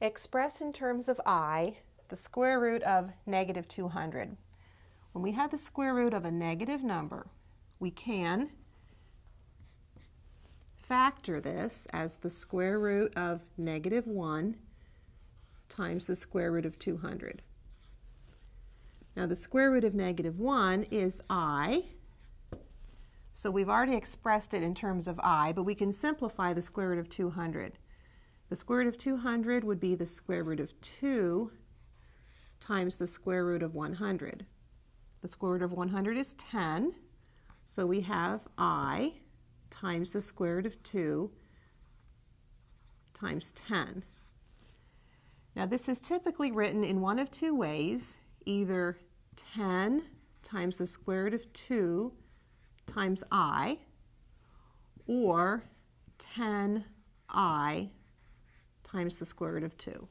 Express in terms of I the square root of negative 200. When we have the square root of a negative number, we can factor this as the square root of negative 1 times the square root of 200. Now the square root of negative 1 is I, so we've already expressed it in terms of I, but we can simplify the square root of 200. The square root of 200 would be the square root of 2 times the square root of 100. The square root of 100 is 10, so we have I times the square root of 2 times 10. Now this is typically written in one of two ways, either 10 times the square root of 2 times I, or 10I times the square root of 2.